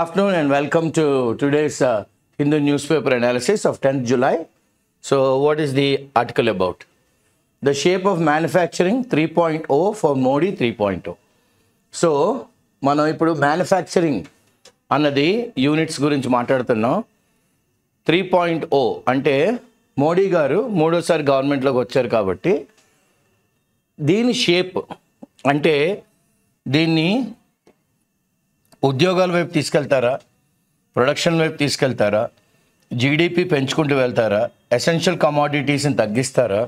afternoon and welcome to today's Hindu newspaper analysis of 10th July. So what is the article about? The shape of manufacturing 3.0 for Modi 3.0. So మనం ఇప్పుడు manufacturing అన్నది units గురించి మాట్లాడుతున్నాం. 3.0 అంటే మోడీ గారు మూడోసారి గవర్నమెంట్లోకి వచ్చారు కాబట్టి దీని షేప్ అంటే దీన్ని ఉద్యోగాల వైపు తీసుకెళ్తారా, ప్రొడక్షన్ వైపు తీసుకెళ్తారా, జీడిపి పెంచుకుంటూ వెళ్తారా, ఎసెన్షియల్ కమోడిటీస్ని తగ్గిస్తారా,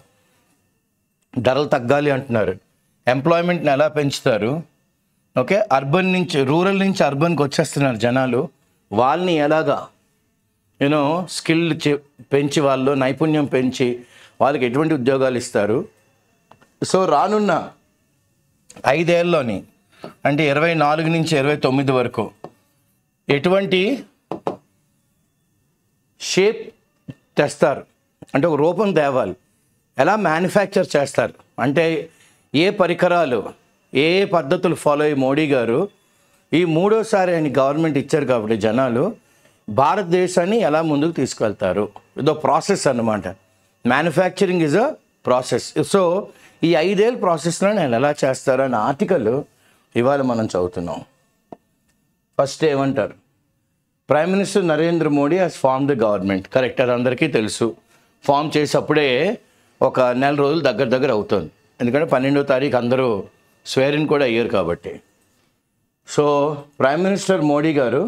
ధరలు తగ్గాలి అంటున్నారు, ఎంప్లాయ్మెంట్ని ఎలా పెంచుతారు, ఓకే, అర్బన్ నుంచి రూరల్ నుంచి అర్బన్కి వచ్చేస్తున్నారు జనాలు, వాళ్ళని ఎలాగా స్కిల్ పెంచి వాళ్ళు నైపుణ్యం పెంచి వాళ్ళకి ఎటువంటి ఉద్యోగాలు ఇస్తారు. సో రానున్న 5 ఏళ్ళలోని అంటే 24 నుంచి 29 వరకు ఎటువంటి షేప్ తెస్తారు అంటే ఒక రూపం తేవాలి, ఎలా మ్యానుఫ్యాక్చర్ చేస్తారు అంటే ఏ పరికరాలు ఏ పద్ధతులు ఫాలో అయ్యి మోడీ గారు ఈ మూడోసారి ఆయన గవర్నమెంట్ ఇచ్చారు కాబట్టి జనాలు భారతదేశాన్ని ఎలా ముందుకు తీసుకెళ్తారు. ఇదో ప్రాసెస్ అన్నమాట. Manufacturing is a process. So ఈ 5 ఏళ్ళ ప్రాసెస్లో నేను ఎలా చేస్తారు అనే ఆర్టికల్ ఇవాళ మనం చదువుతున్నాం. ఫస్ట్ ఏమంటారు, prime minister Narendra Modi has form the government. Correct, అది అందరికీ తెలుసు. ఫామ్ చేసేప్పుడే ఒక నెల రోజులు దగ్గర అవుతుంది, ఎందుకంటే 12వ తారీఖు అందరూ స్వేరిన్ కూడా అయ్యారు కాబట్టి. సో ప్రైమ్ మినిస్టర్ మోడీ గారు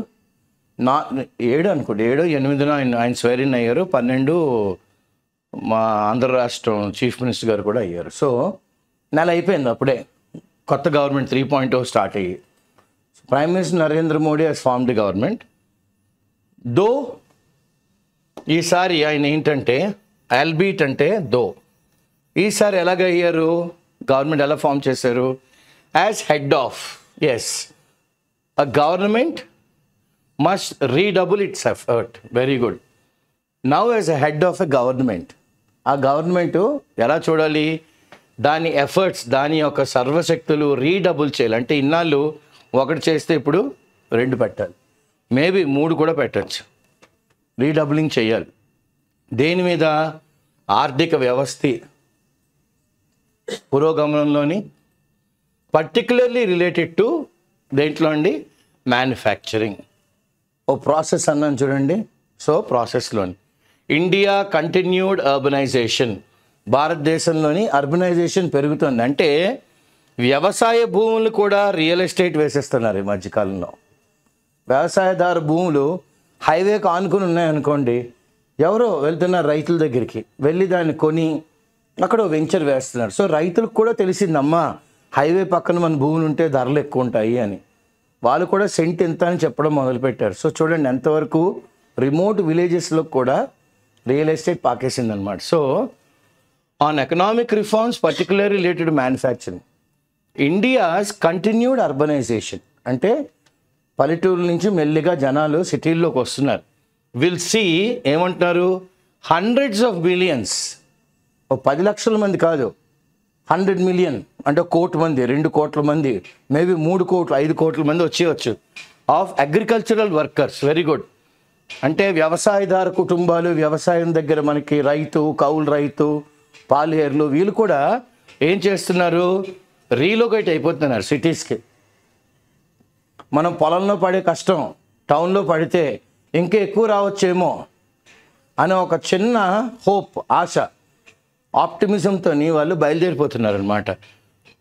7 అనుకోండి 7-8 ఆయన స్వేరిన్ అయ్యారు. 12 మా ఆంధ్ర రాష్ట్రం చీఫ్ మినిస్టర్ గారు కూడా అయ్యారు. సో నెల అయిపోయింది అప్పుడే కొత్త గవర్నమెంట్ 3.0 స్టార్ట్ అయ్యి. Prime minister Narendra Modi has form the government. Though ఈసారి ఆయన ఏంటంటే ఆల్బీట్ అంటే దో ఈసారి ఎలాగ అయ్యారు, గవర్నమెంట్ ఎలా ఫామ్ చేశారు, as head of. Yes, a government must redouble its effort. Very good. Now as a head of a government, ఆ గవర్నమెంటు ఎలా చూడాలి, దాని ఎఫర్ట్స్ దాని యొక్క సర్వశక్తులు రీడబుల్ చేయాలి. అంటే ఇన్నాళ్ళు 1 చేస్తే ఇప్పుడు 2 పెట్టాలి, మేబీ 3 కూడా పెట్టచ్చు. రీడబులింగ్ చేయాలి. దేని మీద, ఆర్థిక వ్యవస్థ పురోగమనంలోని పర్టికులర్లీ రిలేటెడ్ టు దేంట్లో అండి, మ్యానుఫ్యాక్చరింగ్. ఓ ప్రాసెస్ అన్నాను చూడండి. సో ప్రాసెస్లోని ఇండియా కంటిన్యూడ్ అర్బనైజేషన్, భారతదేశంలోని అర్బనైజేషన్ పెరుగుతుంది. అంటే వ్యవసాయ భూములు కూడా రియల్ ఎస్టేట్ వేసేస్తున్నారు ఈ మధ్యకాలంలో. వ్యవసాయదారు భూములు హైవేకి ఆనుకుని ఉన్నాయనుకోండి, ఎవరో వెళ్తున్నారు రైతుల దగ్గరికి, వెళ్ళి దాన్ని కొని అక్కడ వెంచర్ వేస్తున్నారు. సో రైతులకు కూడా తెలిసిందమ్మా హైవే పక్కన మన భూములు ఉంటే ధరలు ఎక్కువ ఉంటాయి అని. వాళ్ళు కూడా సెంట్ ఎంత అని చెప్పడం మొదలుపెట్టారు. సో చూడండి ఎంతవరకు రిమోట్ విలేజెస్లో కూడా రియల్ ఎస్టేట్ పాకేసిందనమాట. So on economic reforms particularly related manufacturing, India's continued urbanization అంటే పల్లెటూరు నుంచి మెల్లిగా జనాలు సిటీల్లోకి వస్తున్నారు. విల్ సీ ఏమంటున్నారు, హండ్రెడ్స్ ఆఫ్ బిలియన్స్, 10 లక్షల మంది కాదు, 100 మిలియన్ అంటే 1 కోటి మంది, 2 కోట్ల మంది, మేబీ 3 కోట్లు 5 కోట్ల మంది వచ్చేయచ్చు of agricultural workers. Very good. అంటే వ్యవసాయదారు కుటుంబాలు, వ్యవసాయం దగ్గర మనకి రైతు, కౌలు రైతు, పాలేర్లు, వీళ్ళు కూడా ఏం చేస్తున్నారు, రీలొకేట్ అయిపోతున్నారు సిటీస్కి. మనం పొలంలో పడే కష్టం టౌన్లో పడితే ఇంకా ఎక్కువ రావచ్చేమో అనే ఒక చిన్న హోప్, ఆశ, ఆప్టిమిజంతో వాళ్ళు బయలుదేరిపోతున్నారు అనమాట.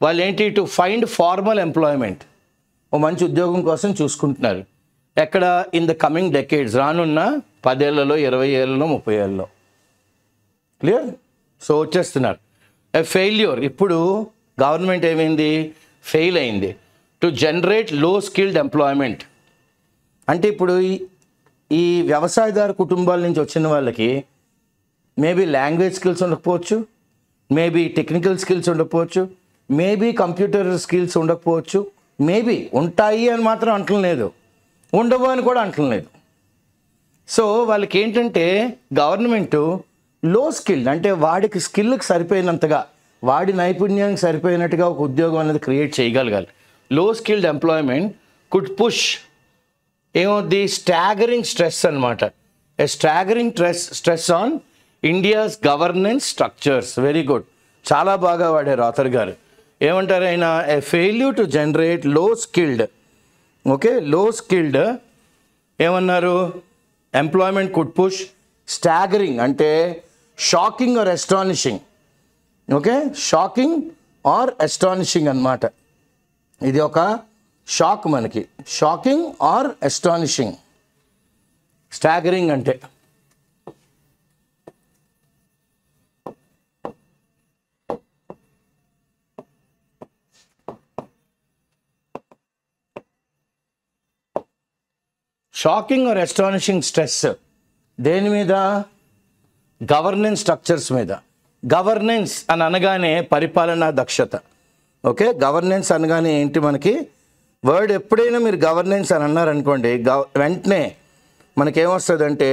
వాళ్ళు ఏంటి, టు ఫైండ్ ఫార్మల్ ఎంప్లాయ్మెంట్, ఓ మంచి ఉద్యోగం కోసం చూసుకుంటున్నారు. ఎక్కడ, ఇన్ ద కమింగ్ డెకేడ్స్, రానున్న 10 ఏళ్లలో, 20 ఏళ్లలో, 30 ఏళ్ళలో. క్లియర్? సో వచ్చేస్తున్నారు. ఎ ఫెయిల్యూర్, ఇప్పుడు గవర్నమెంట్ ఏమైంది, ఫెయిల్ అయింది. To generate low skilled employment అంటే ఇప్పుడు ఈ వ్యవసాయదారు కుటుంబాల నుంచి వచ్చిన వాళ్ళకి మేబీ లాంగ్వేజ్ స్కిల్స్ ఉండకపోవచ్చు, మేబీ టెక్నికల్ స్కిల్స్ ఉండకపోవచ్చు, మేబీ కంప్యూటర్ స్కిల్స్ ఉండకపోవచ్చు, మేబీ ఉంటాయి అని మాత్రం అంటలేదు, ఉండవు అని కూడా అంటలేదు. సో వాళ్ళకి ఏంటంటే గవర్నమెంటు లో స్కిల్ అంటే వాడికి స్కిల్కి సరిపోయినంతగా, వాడి నైపుణ్యానికి సరిపోయినట్టుగా ఒక ఉద్యోగం అనేది క్రియేట్ చేయగలగాలి. Low skilled employment could push ఏమవుద్ది, స్టాగరింగ్ స్ట్రెస్ అనమాట. A staggering stress on India's governance structures. Very good, చాలా బాగా వాడారు ఆథర్ గారు. ఏమంటారు ఆయన, a failure to generate low skilled, okay, low skilled ఏమన్నారు, ఎంప్లాయ్మెంట్ కుడ్ పుష్ స్టాగరింగ్ అంటే shocking or astonishing, okay, shocking or astonishing అన్నమాట. ఇది ఒక షాక్ మనకి, షాకింగ్ ఆర్ ఎస్టానిషింగ్, స్టాగరింగ్ అంటే. షాకింగ్ ఆర్ ఎస్టానిషింగ్ స్ట్రెస్ దేని మీద, గవర్నెన్స్ స్ట్రక్చర్స్ మీద. గవర్నెన్స్ అని అనగానే పరిపాలనా దక్షత, ఓకే, గవర్నెన్స్ అనగానే ఏంటి మనకి వర్డ్, ఎప్పుడైనా మీరు గవర్నెన్స్ అని అన్నారనుకోండి వెంటనే మనకేమొస్తుందంటే,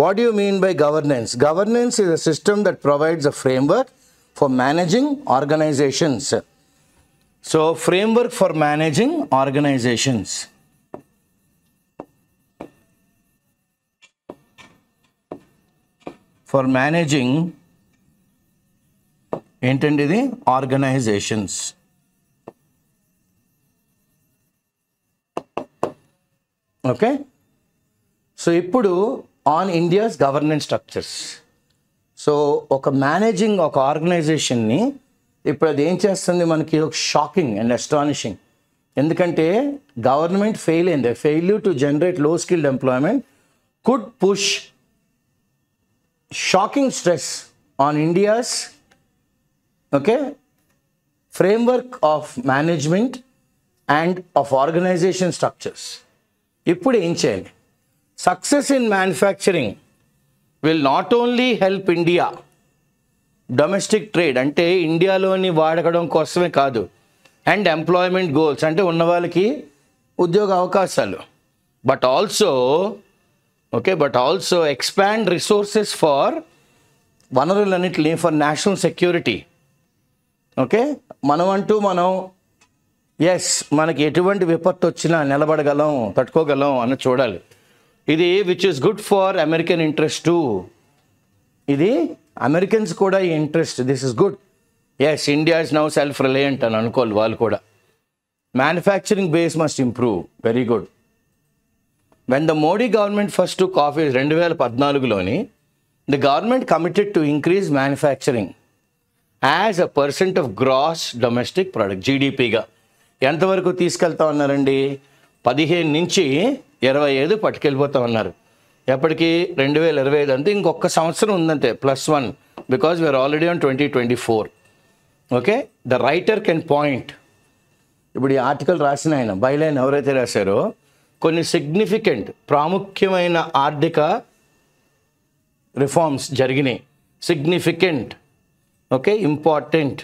what you mean by governance? Governance is a system that provides a framework for managing organizations. So framework for managing organizations, for managing ఏంటండి ఇది, ఆర్గనైజేషన్స్. ఓకే, సో ఇప్పుడు on India's governance structures. So ఒక managing ఒక ఆర్గనైజేషన్ని ఇప్పుడు అది ఏం చేస్తుంది మనకి, ఒక షాకింగ్ అండ్ అస్టానిషింగ్. ఎందుకంటే గవర్నమెంట్ ఫెయిల్ అయింది, failure to generate low skilled employment could push shocking stress on India's, okay, framework of management and of organisation structures. ఇప్పుడు ఏం చేయాలి, success in manufacturing will not only help India domestic trade అంటే ఇండియాలోని వాడకడం కోసమే కాదు, and employment goals అంటే ఉన్న వాళ్ళకి ఉద్యోగ అవకాశాలు, but also okay, but also expand resources for వనరులన్నిటిని ఫర్ నేషనల్ సెక్యూరిటీ. ఓకే, మనం ఎస్ మనకి ఎటువంటి విపత్తు వచ్చినా నిలబడగలం, తట్టుకోగలం అని చూడాలి. ఇది which is good for American interest too. ఇది అమెరికన్స్ కూడా ఈ interest, this is good. Yes, India is now self reliant అని అనుకోవాలి వాళ్ళు కూడా. Manufacturing base must improve. Very good. When the Modi government first took office 2014లోని, the government committed to increase manufacturing as a percent of gross domestic product, GDPగా. ఎంతవరకు తీసుకెళ్తా ఉన్నారండి, 15 నుంచి 25 పట్టుకెళ్ళిపోతా ఉన్నారు. ఎప్పటికీ 2025 అంటే ఇంకొక సంవత్సరం ఉందంటే +1, because we are already on 2024. Okay, the writer can point. ఇప్పుడు ఈ ఆర్టికల్ రాసిన ఆయన బైలైన్ ఎవరైతే రాశారో కొన్ని సిగ్నిఫికెంట్ ప్రాముఖ్యమైన ఆర్థిక రిఫార్మ్స్ జరిగినాయి. Significant, okay, important,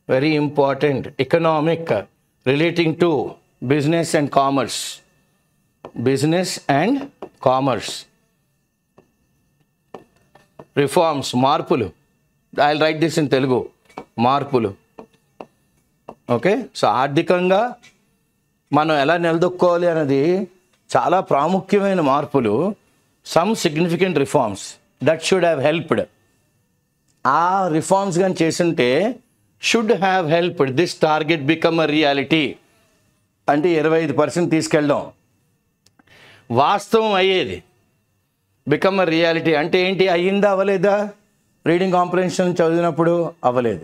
very important, economic, relating to business and commerce, business and commerce reforms, మార్పులు. I will write this in Telugu, మార్పులు. ఓకే, సో ఆర్థికంగా మనం ఎలా నిలదొక్కోవాలి అన్నది చాలా ప్రాముఖ్యమైన మార్పులు. Some significant reforms that should have helped. ఆ రిఫార్మ్స్ కానీ చేస్తుంటే should have helped this target become a reality. అంటే 25% తీసుకెళ్ళడం వాస్తవం అయ్యేది. బికమ్ అ రియాలిటీ అంటే ఏంటి, అయ్యిందా అవ్వలేదా, రీడింగ్ కాంప్రహెన్షన్ చదివినప్పుడు అవ్వలేదు.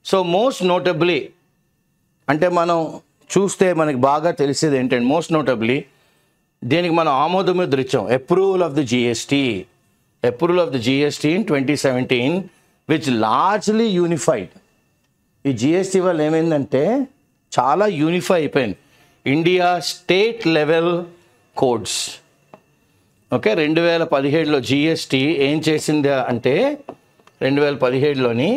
సో మోస్ట్ నోటబుల్లీ అంటే మనం చూస్తే మనకి బాగా తెలిసేది ఏంటంటే, మోస్ట్ నోటబుల్లీ దీనికి మనం ఆమోదముద్ర ఇచ్చాం, approval of the GST. Approval of the GST in 2017 which largely unified. ఈ జిఎస్టీ వల్ల ఏమైందంటే చాలా యూనిఫై అయిపోయింది India state level codes. Okay, 2017లో జిఎస్టీ ఏం చేసింది అంటే 2017లోని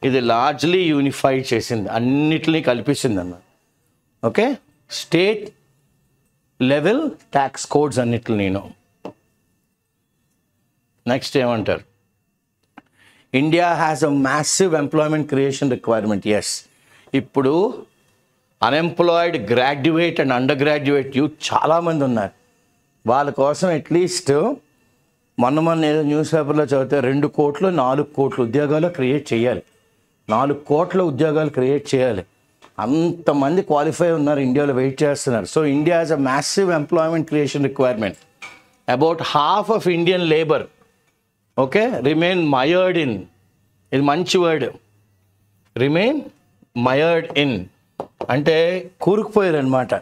ఇది లార్జ్లీ యూనిఫైడ్ చేసింది, అన్నిటినీ కల్పిస్తుంది అన్నమాట. Okay, state level tax codes అన్నిటిని. నేను నెక్స్ట్ ఏమంటారు, India has a massive employment creation requirement. Yes, ఇప్పుడు unemployed graduate and under graduate youth చాలామంది ఉన్నారు. వాళ్ళ కోసం అట్లీస్ట్ మొన్న ఏదో న్యూస్ పేపర్లో చదివితే 2 కోట్లు 4 కోట్ల ఉద్యోగాలు క్రియేట్ చేయాలి. 4 కోట్ల ఉద్యోగాలు క్రియేట్ చేయాలి. అంతమంది క్వాలిఫై ఉన్నారు, ఇండియాలో వెయిట్ చేస్తున్నారు. So India has a massive employment creation requirement. About half of Indian labour okay remain mired in, ఇది మంచి వర్డ్, రిమైన్ మయర్డ్ ఇన్ అంటే కూరుకుపోయారు అనమాట.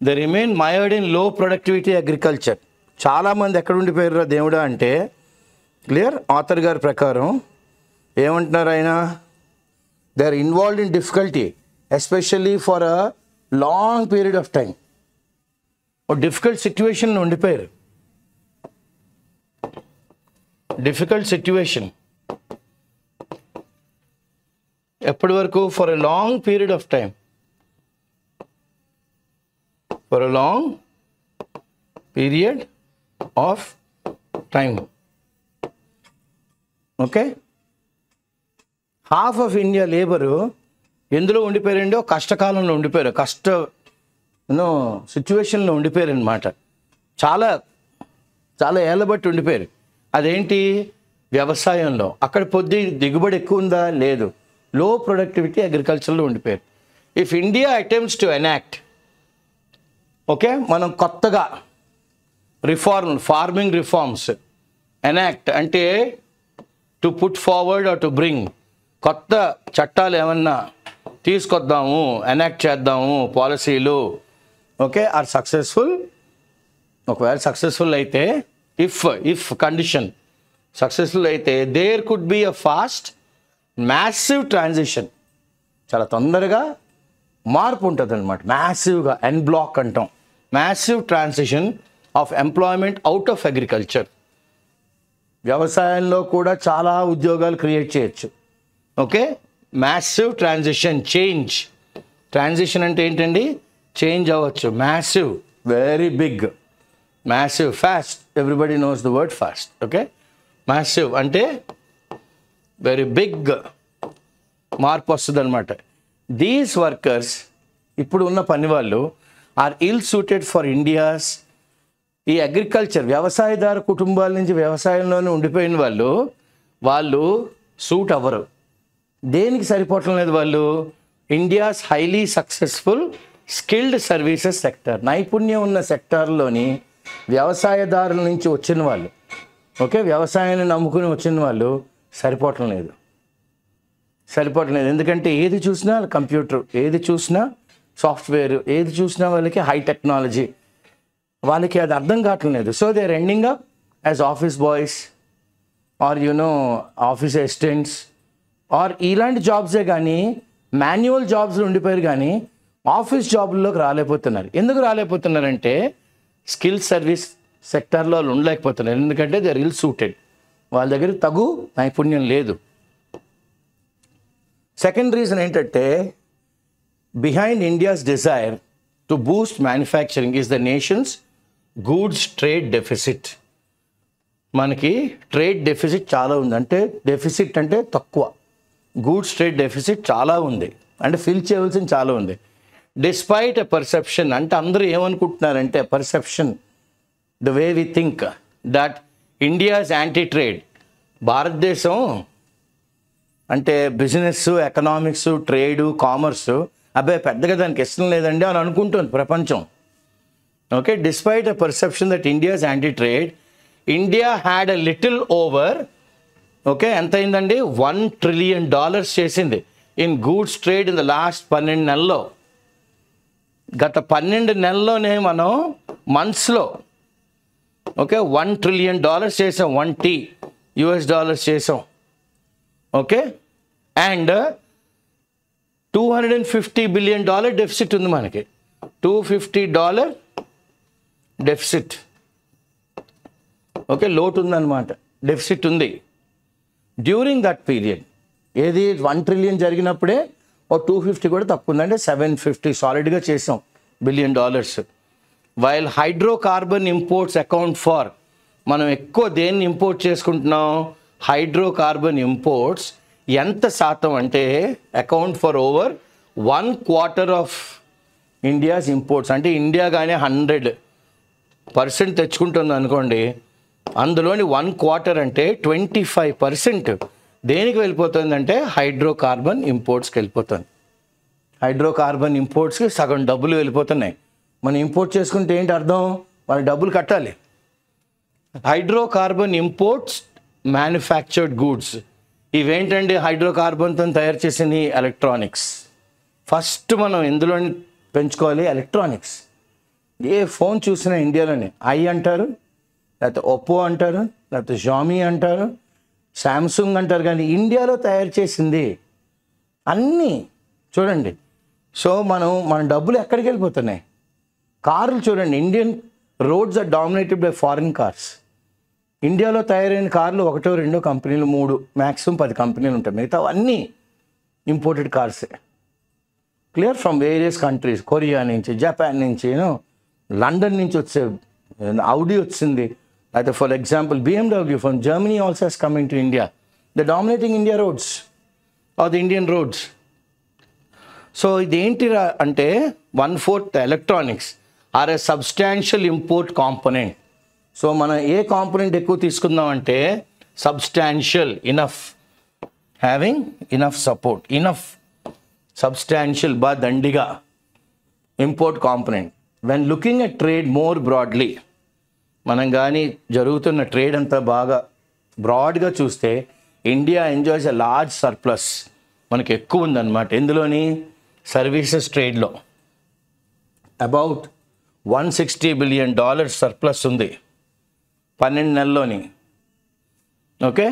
The remain mired in low productivity agriculture. చాలామంది ఎక్కడ ఉండిపోయారు దేవుడా అంటే క్లియర్ ఆథర్ గారి ప్రకారం ఏమంటున్నారు ఆయన, they are involved in difficulty especially for a long period of time. ఒక డిఫికల్ట్ సిచ్యువేషన్లో ఉండిపోయారు. డిఫికల్ట్ సిచ్యువేషన్ ఎప్పటి వరకు? For a long period of time, for a long period of time. Okay, half of India labour ఎందులో ఉండిపోయారండి? ఒక కష్టకాలంలో ఉండిపోయారు, సిచ్యువేషన్లో ఉండిపోయారు అనమాట. చాలా చాలా ఏళ్ళ బట్టి ఉండిపోయారు. అదేంటి? వ్యవసాయంలో. అక్కడ దిగుబడి ఎక్కువ ఉందా? లేదు. లో ప్రొడక్టివిటీ అగ్రికల్చర్లో ఉండిపోయారు. If India attempts to enact okay మనం కొత్తగా ఫార్మింగ్ రిఫార్మ్స్ ఎనాక్ట్ అంటే to put forward or to bring, కొత్త చట్టాలు ఏమన్నా తీసుకొద్దాము, ఎనాక్ట్ చేద్దాము పాలసీలు ఓకే ఆర్ సక్సెస్ఫుల్. ఒకవేళ సక్సెస్ఫుల్ అయితే ఇఫ్ కండిషన్ సక్సెస్ఫుల్ అయితే there could be a fast massive transition, చాలా తొందరగా మార్పు ఉంటుంది అనమాట. మ్యాసివ్గా ఎన్ బ్లాక్ అంటాం, massive transition of employment out of agriculture. వ్యవసాయంలో కూడా చాలా ఉద్యోగాలు క్రియేట్ చేయొచ్చు. Okay, massive transition, change. Transition అంటే ఏంటండి? చేంజ్ అవ్వచ్చు. Massive, very big. Massive, fast, everybody knows the word fast. Okay, massive అంటే వెరీ బిగ్ మార్పు వస్తుంది అనమాట. దీస్ వర్కర్స్, ఇప్పుడు ఉన్న పని వాళ్ళు are ill suited for India's. ఈ అగ్రికల్చర్ వ్యవసాయదారు కుటుంబాల నుంచి వ్యవసాయంలోనే ఉండిపోయిన వాళ్ళు సూట్ అవ్వరు. దేనికి సరిపోవటం లేదు వాళ్ళు? India's highly successful skilled services sector, నైపుణ్యం ఉన్న సెక్టార్లోని వ్యవసాయదారుల నుంచి వచ్చిన వాళ్ళు ఓకే వ్యవసాయాన్ని నమ్ముకుని వచ్చిన వాళ్ళు సరిపోవటం లేదు. ఎందుకంటే ఏది చూసినా కంప్యూటర్, ఏది చూసినా సాఫ్ట్వేర్, ఏది చూసినా వాళ్ళకి హై టెక్నాలజీ, వాళ్ళకి అది అర్థం కావట్లేదు. So they are ending up as office boys or office assistants or ఇలాంటి జాబ్సే. కానీ మాన్యువల్ జాబ్స్లో ఉండిపోయారు, కానీ ఆఫీస్ జాబ్లోకి రాలేకపోతున్నారు. ఎందుకు రాలేకపోతున్నారంటే స్కిల్ సర్వీస్ సెక్టార్లో వాళ్ళు ఉండలేకపోతున్నారు. ఎందుకంటే దే ఆర్ ఇల్ సూటెడ్, వాళ్ళ దగ్గర తగు నైపుణ్యం లేదు. సెకండ్ రీజన్ ఏంటంటే behind India's desire to Boost manufacturing is the nations goods trade deficit. మనకి ట్రేడ్ డెఫిసిట్ చాలా ఉంది. అంటే డెఫిసిట్ అంటే తక్కువ, గూడ్స్ ట్రేడ్ డెఫిసిట్ చాలా ఉంది, అంటే ఫిల్ చేయవలసింది చాలా ఉంది. డిస్పైట్ ఎ పర్సెప్షన్, అంటే అందరూ ఏమనుకుంటున్నారంటే perception, the way we think that India's anti trade, భారతదేశం అంటే బిజినెస్, ఎకనామిక్స్, ట్రేడు, కామర్సు అబ్బాయి పెద్దగా దానికి ఇష్టం లేదండి అని అనుకుంటుంది ప్రపంచం. Okay, despite a perception that India's anti trade, India had a little over okay ఎంత అయిందండి? $1 trillion చేసింది in goods trade in the last 12 నెలల్లో. గత 12 నెలల్లోనే మనం మంత్స్లో ఓకే $1 trillion చేసాం, $1 చేసాం. ఓకే, అండ్ $250 billion డెఫిసిట్ ఉంది మనకి. $250 డెఫిసిట్ ఓకే లోటు ఉందన్నమాట, డెఫిసిట్ ఉంది. డ్యూరింగ్ దట్ పీరియడ్ ఏది $1 trillion జరిగినప్పుడే ఓ 250 కూడా తక్కువ ఉందంటే $750 సాలిడ్గా చేసాం $billion. While hydrocarbon imports account for, మనం ఎక్కువ దేన్ని ఇంపోర్ట్ చేసుకుంటున్నాం? హైడ్రోకార్బన్ ఇంపోర్ట్స్ ఎంత శాతం అంటే account for over 1/4 of India's imports, అంటే ఇండియా కానీ 100% తెచ్చుకుంటుంది అనుకోండి, అందులోని 1/4 అంటే 25% దేనికి వెళ్ళిపోతుందంటే హైడ్రోకార్బన్ ఇంపోర్ట్స్కి వెళ్ళిపోతుంది. హైడ్రోకార్బన్ ఇంపోర్ట్స్కి సగం డబ్బులు వెళ్ళిపోతున్నాయి. మనం ఇంపోర్ట్ చేసుకుంటే ఏంటి అర్థం? మన డబ్బులు కట్టాలి. హైడ్రోకార్బన్ ఇంపోర్ట్స్, మ్యానుఫ్యాక్చర్డ్ గూడ్స్, ఇవేంటండి? హైడ్రోకార్బన్తో తయారు చేసిన ఎలక్ట్రానిక్స్. ఫస్ట్ మనం ఎందులో పెంచుకోవాలి? ఎలక్ట్రానిక్స్. ఏ ఫోన్ చూసినా ఇండియాలోనే ఐ అంటారు, లేకపోతే ఒప్పో అంటారు, లేకపోతే షామీ అంటారు, శాంసంగ్ అంటారు, కానీ ఇండియాలో తయారు చేసింది అన్నీ చూడండి. సో మన డబ్బులు ఎక్కడికి వెళ్ళిపోతున్నాయి? కార్లు చూడండి, Indian roads are dominated by foreign cars. ఇండియాలో తయారైన కార్లు 1-2 కంపెనీలు, 3 మ్యాక్సిమం 10 కంపెనీలు ఉంటాయి. మిగతా అన్నీ ఇంపోర్టెడ్ కార్సే. Clear? From various countries, Korea నుంచి, జపాన్ నుంచి, లండన్ నుంచి వచ్చే Audi వచ్చింది. అయితే for example BMW from Germany also he's coming to India. The dominating India roads are the Indian roads. So ఇదేంటిరా అంటే 1/4 electronics are a substantial import component. So మనం ఏ కాంపోనెంట్ ఎక్కువ తీసుకుందామంటే substantial, enough, having enough support, enough substantial, దండిగా import component. When looking at trade more Bradley, మనం కానీ జరుగుతున్న ట్రేడ్ అంతా బాగా బ్రాడ్గా చూస్తే India enjoys a large surplus. మనకి ఎక్కువ ఉందన్నమాట. ఎందులోని? సర్వీసెస్ ట్రేడ్లో అబౌట్ $160 బిలియన్ సర్ప్లస్ ఉంది 12 నెలల్లోని. Okay,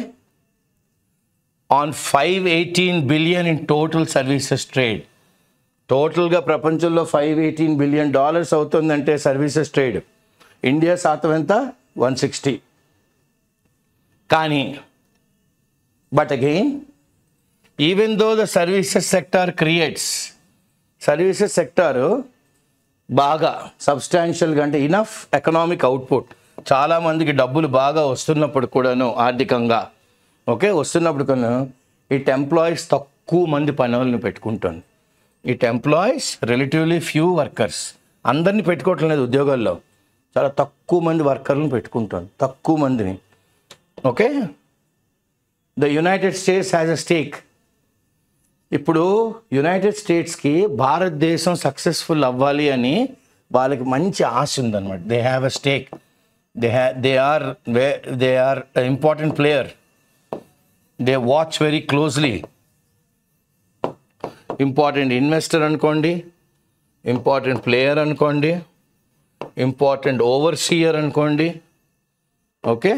on 518 billion in total services trade. టోటల్గా ప్రపంచంలో $518 బిలియన్ అవుతుందంటే సర్వీసెస్ ట్రేడ్. ఇండియా శాతం ఎంత? 160. కానీ but again, even though the services sector creates, services sector బాగా సబ్స్టాన్షియల్గా, అంటే ఇనఫ్ ఎకనామిక్ అవుట్పుట్, చాలామందికి డబ్బులు బాగా వస్తున్నప్పుడు కూడాను, ఆర్థికంగా ఓకే వస్తున్నప్పుడు కూడా ఇట్ ఎంప్లాయీస్ తక్కువ మంది పనులను పెట్టుకుంటుంది. It employees relatively few workers. అందరినీ పెట్టుకోవటం లేదు ఉద్యోగాల్లో, చాలా తక్కువ మంది వర్కర్లను పెట్టుకుంటుంది, తక్కువ మందిని. Okay, the United States has a stake. ఇప్పుడు యునైటెడ్ స్టేట్స్కి భారతదేశం సక్సెస్ఫుల్ అవ్వాలి అని వాళ్ళకి మంచి ఆశ ఉందన్నమాట. They have a stake, they are important player, they watch very closely. Important investor అనుకోండి, ఇంపార్టెంట్ ప్లేయర్ అనుకోండి, ఇంపార్టెంట్ ఓవర్సీయర్ అనుకోండి, ఓకే,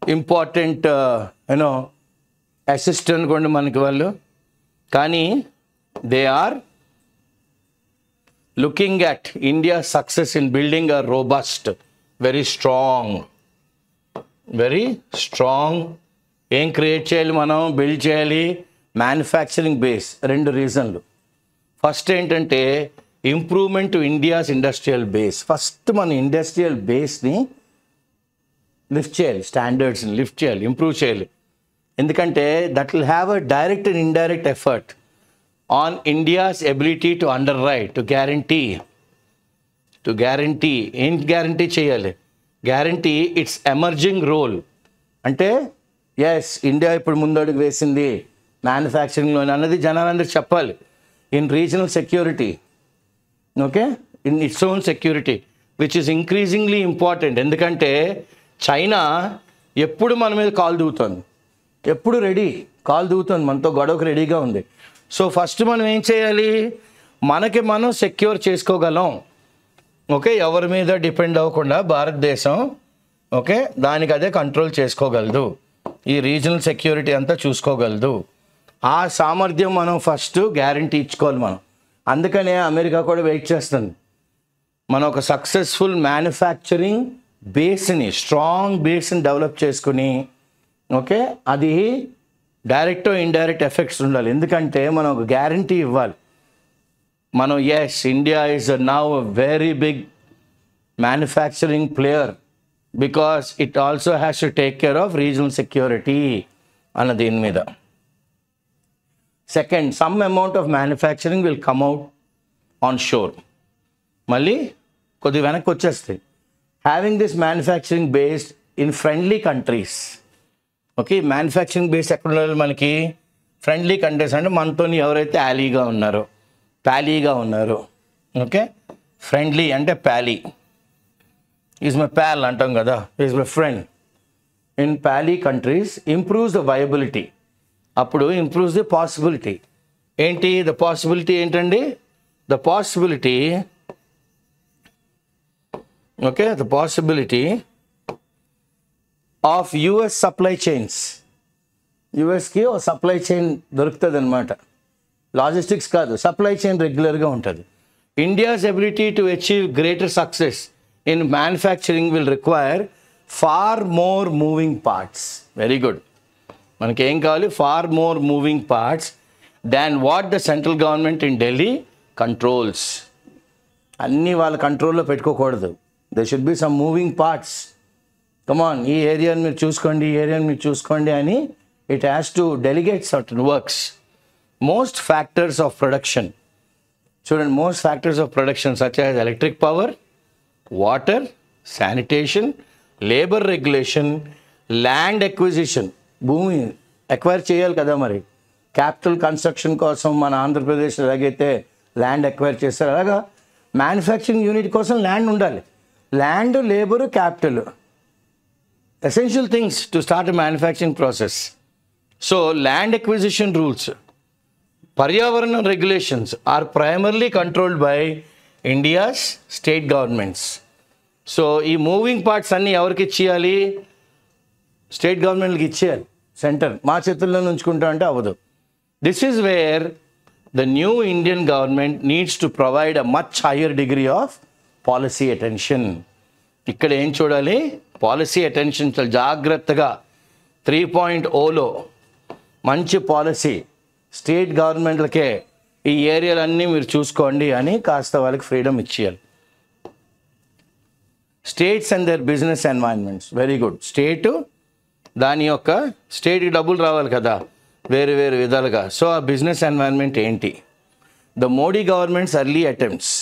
ఇంపార్టెంట్ అసిస్టెంట్ అనుకోండి మనకి వాళ్ళు. కానీ they are looking at India success in building a robust, very strong. ఏం create చేయాలి మనం? బిల్డ్ చేయాలి మ్యానుఫ్యాక్చరింగ్ బేస్. 2 రీజన్లు. ఫస్ట్ ఏంటంటే improvement to India's industrial base. First మన ఇండస్ట్రియల్ బేస్ని లిఫ్ట్ చేయాలి, స్టాండర్డ్స్ని లిఫ్ట్ చేయాలి, ఇంప్రూవ్ చేయాలి. ఎందుకంటే that will have a direct and indirect effort on India's ability to underwrite, to guarantee. ఏం గ్యారంటీ చేయాలి? Guarantee its emerging role. అంటే ఎస్, ఇండియా ఇప్పుడు ముందడుగు వేసింది మ్యానుఫ్యాక్చరింగ్లోనే అన్నది జనాలందరూ చెప్పాలి. In regional security, okay, in its own security, which is increasingly important. ఎందుకంటే చైనా ఎప్పుడు మన మీద కాల్ దూవుతుంది, ఎప్పుడు కాల్ దూవుతుంది, మనతో గొడవకు రెడీగా ఉంది. సో ఫస్ట్ మనం ఏం చేయాలి? మనకి మనం సెక్యూర్ చేసుకోగలం. ఓకే, ఎవరి మీద డిపెండ్ అవ్వకుండా భారతదేశం ఓకే దానికి అదే కంట్రోల్ చేసుకోగలదు, ఈ రీజనల్ సెక్యూరిటీ అంతా చూసుకోగలదు. ఆ సామర్థ్యం మనం ఫస్ట్ గ్యారంటీ ఇచ్చుకోవాలి మనం. అందుకనే అమెరికా కూడా వెయిట్ చేస్తుంది. మనం ఒక సక్సెస్ఫుల్ మ్యానుఫ్యాక్చరింగ్ బేస్ని, స్ట్రాంగ్ బేస్ని డెవలప్ చేసుకుని ఓకే అది డైరెక్ట్ ఇండైరెక్ట్ ఎఫెక్ట్స్ ఉండాలి. ఎందుకంటే మనం ఒక గ్యారంటీ ఇవ్వాలి. మనం yes, India is now a very big manufacturing player because it also has to take care of regional security అన్న దీని మీద. Second, some amount of manufacturing will come out on shore. మళ్ళీ కొద్ది వెనక్కి వచ్చేస్తాయి. Having this manufacturing based in friendly countries. Okay, manufacturing base ఎక్కడ ఉండాలి మనకి? ఫ్రెండ్లీ కంట్రీస్ అంటే మనతోని ఎవరైతే ప్యాలీగా ఉన్నారో. ఓకే, ఫ్రెండ్లీ అంటే ప్యాలీ. ఈజ్ మై ప్యాల్ అంటాం కదా, is my friend. In pally countries improves the viability. అప్పుడు ఇంప్రూవ్స్ ది పాసిబిలిటీ. ఏంటి ద పాసిబిలిటీ ఏంటండి? The possibility, okay, the possibility of US supply chains. యుఎస్కి ఓ సప్లై చైన్ దొరుకుతుంది అనమాట. లాజిస్టిక్స్ కాదు, సప్లై చైన్ రెగ్యులర్గా ఉంటుంది. India's ability to achieve greater success in manufacturing will require far more moving parts. Very good. మనకి ఏం కావాలి? Far more moving parts than what the central government in Delhi controls. అన్నీ వాళ్ళ కంట్రోల్లో పెట్టుకోకూడదు. They should be some moving parts. Come, on ఏరియాని మీరు చూసుకోండి, ఈ ఏరియాని మీరు చూసుకోండి అని it has to delegate certain works. Most factors of production చూడండి, most factors of production such as electric power, water, sanitation, labour regulation, land acquisition. భూమి ఎక్వైర్ చేయాలి కదా మరి. క్యాపిటల్ కన్స్ట్రక్షన్ కోసం మన ఆంధ్రప్రదేశ్ ఎలాగైతే ల్యాండ్ ఎక్వైర్ చేస్తారు, అలాగా మ్యానుఫ్యాక్చరింగ్ యూనిట్ కోసం ల్యాండ్ ఉండాలి. Land, labour, capital, essential things to start a manufacturing process. So land acquisition rules, Paryavarana regulations are primarily controlled by India's state governments. So ee moving parts anni evariki icheyali? State government ki icheyali. Center ma chetuల్లో ఉంచుకుంటా అంటే అవ్వదు. This is where the new Indian government needs to provide a much higher degree of policy attention. ఇక్కడ ఏం చూడాలి? Policy attention. చాలా జాగ్రత్తగా 3.0లో మంచి policy state గవర్నమెంట్లకే ఈ ఏరియాలన్నీ మీరు చూసుకోండి అని కాస్త వాళ్ళకి ఫ్రీడమ్ ఇచ్చేయాలి. States and their business environments. Very good. State దాని యొక్క స్టేట్కి డబ్బులు రావాలి కదా వేరు వేరు విధాలుగా. సో ఆ బిజినెస్ ఎన్వైరన్మెంట్ ఏంటి? The Modi governments early attempts.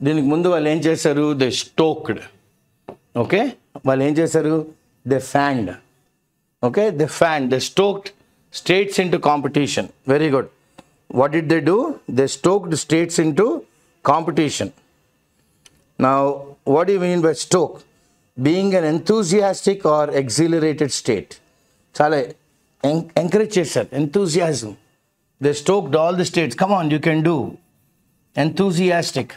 దీనికి ముందు వాళ్ళు ఏం చేశారు? దే స్టోక్డ్. ఓకే, వాళ్ళు ఏం చేశారు? They fanned. Okay, they stoked states into competition. Very good. What did they do? They stoked states into competition. Now what do you mean by stoke? Being an enthusiastic or exhilarated state. చాలా encourage చేశారు, enthusiasm. They stoked all the states. Come on, you can do. Enthusiastic